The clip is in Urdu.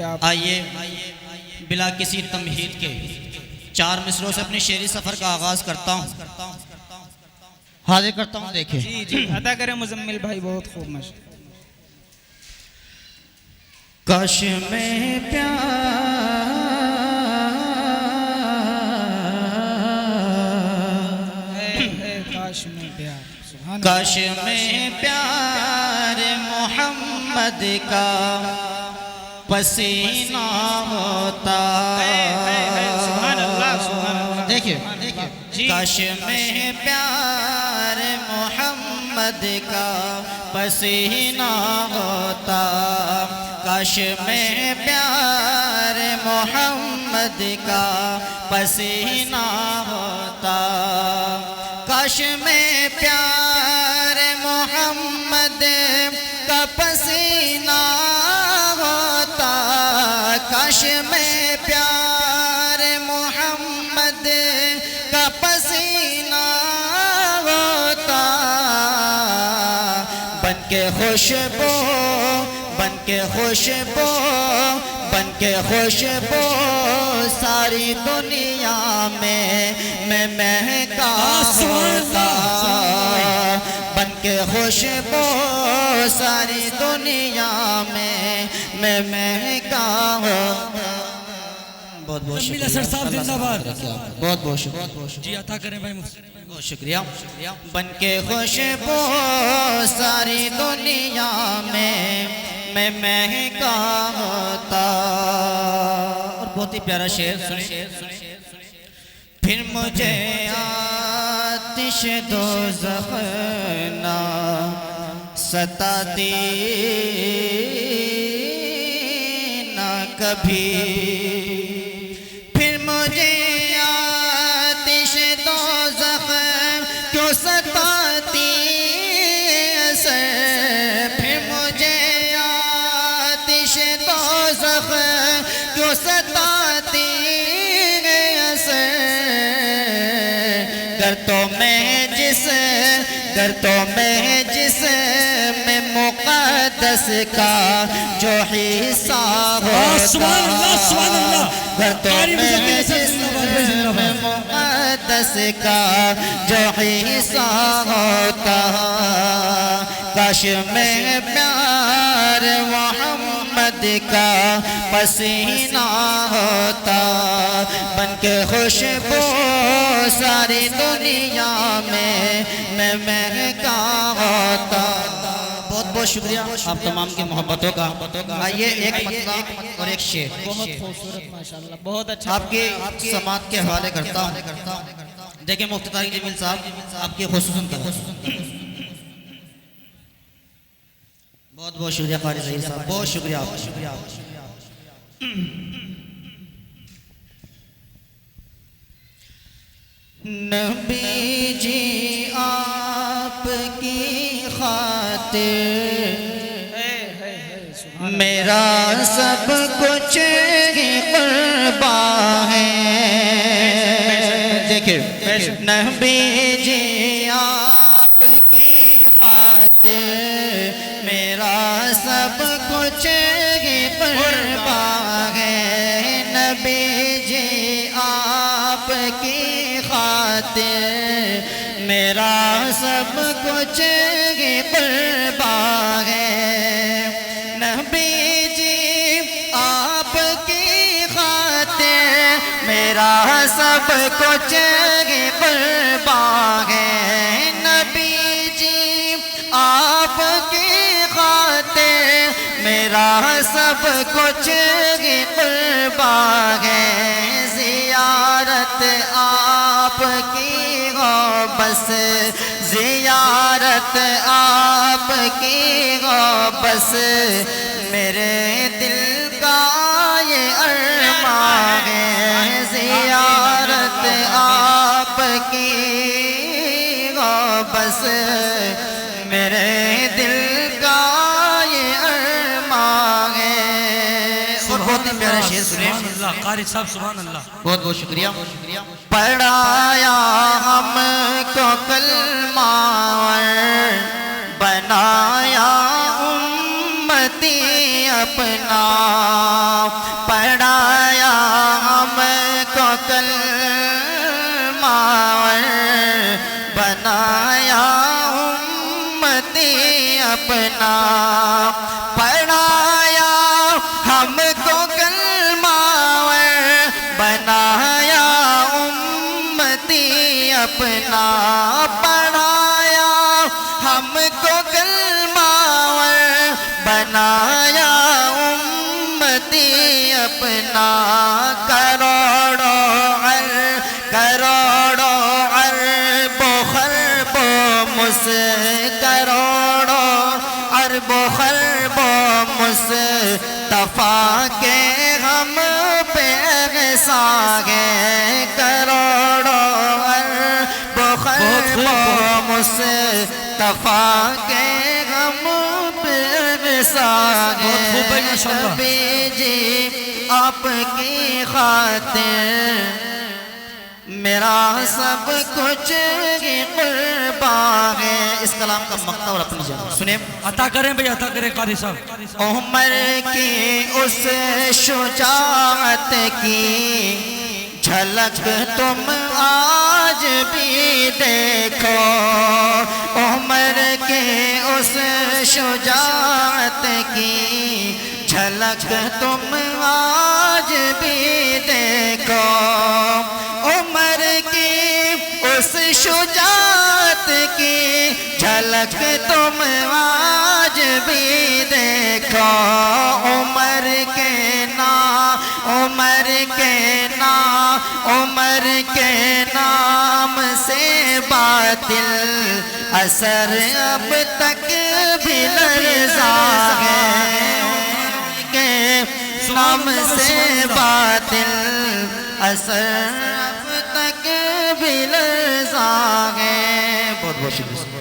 آپ آئیے بلا کسی تمہید کے 4 مصروں سے اپنی شعری سفر کا آغاز کرتا ہوں، حاضر کرتا ہوں. دیکھیں جی عطا کریں مزمل بھائی، بہت خوب ماشاءاللہ. کاش میں کاش میں پیار، سبحان کاش میں پیار محمد کا پسینہ ہوتا. سبحان اللہ، سبحان اللہ. دیکھیں جی. کاش میں پیار محمد کا پسینہ ہوتا. کاش میں پیار محمد کا پسینہ ہوتا. کاش میں پیار محمد کا پسینہ ہوتا. کاش میں پیار محمد کا پسینہ ہوتا. بن کے خوشبو، بن کے خوشبو، بن کے خوشبو ساری دنیا میں مہکا ہوتا. بن کے خوشبو ساری دنیا میں مہکا ہوتا. بہت بہت شکریہ سر صاحب زندہ باد. بہت بہت شکریہ. جی عطا کریں بھائی. بہت شکریہ. بن کے خوشبو ساری دنیا میں مہکا ہوتا. اور بہت ہی پیارا شعر سنیں. پھر مجھے آتش دوزخ نہ ستاتی نہ کبھی. پھر مجھے آتش دوزخ کیوں ستاتی ایسے. پھر مجھے آتش دوزخ کیوں ستاتی ایسے. گر تو میں جس میں مقدس کا جو حصہ ہوتا. گر تو میں جس میں مقدس کا جو حصہ ہوتا. کاش میں پیار محمد کا پسینہ ہوتا. بن کے خوشبو ساری دنیا میں مہکا ہوتا. بہت بہت شکریہ آپ تمام کی محبتوں کا. آئیے ایک مطلع اور ایک شعر بہت خوبصورت ماشاءاللہ، بہت اچھا. آپ کی سماعت کے حوالے کرتا ہوں. دیکھیں مفتی طارق جمیل صاحب آپ کی خصوصاً بہت بہت شکریہ قاری ظہیر صاحب. بہت شکریہ آپ. نبی جی آپ کی خاطر میرا سب کچھ ہی قربان ہے. دیکھیں نبی جی آپ کی خاطر میرا سب کچھ ہی قربان ہے. نبی جی آپ کی خاطر میرا سب کچھ ہی قربان ہے. نبی جی آپ کی خاطر میرا سب کچھ ہی قربان ہے. نبی جی آپ کی خاطر میرا سب کچھ ہی قربان ہے. زیارت آپ کی ہو بس، زیارت آپ کی ہو بس، میرے دل کا یہ ارمان ہے. زیارت آپ کی ہو بس، میرے دل کا یہ ارمان ہے. اور بہت ہی پیارا شعر سنیں. قاری صاحب سبحان اللہ. بہت بہت شکریہ. پڑھایا ہم کو کلمہ بنایا امتی اپنا. امتی اپنا کروڑوں عرب و خرب و کروڑوں عرب و خرب و مصطفیٰ کے ہم پہ احسان ہے کروڑوں عرب و خرب و مصطفیٰ کے ہم پہ احسان ہے نبی جی آپ کی خاطر میرا سب کچھ قربان ہے. اس کلام کا مقطع اور اپنی جگہ سنیں. عطا کریں بھائی عطا کریں قاری صاحب. عمر کی اس شجاعت کی جھلک تم آج بھی دیکھو. عمر کے اس شجاعت کی جھلک تم آج بھی دیکھو. عمر کی اس شجاعت کی جھلک تم آج بھی دیکھو. عمر کے نام سے باطل اثر اب تک بھی لرزا ہے. کے نام سے باطل اثر اب تک بھی لرزا ہے. بہت بہت شکریہ.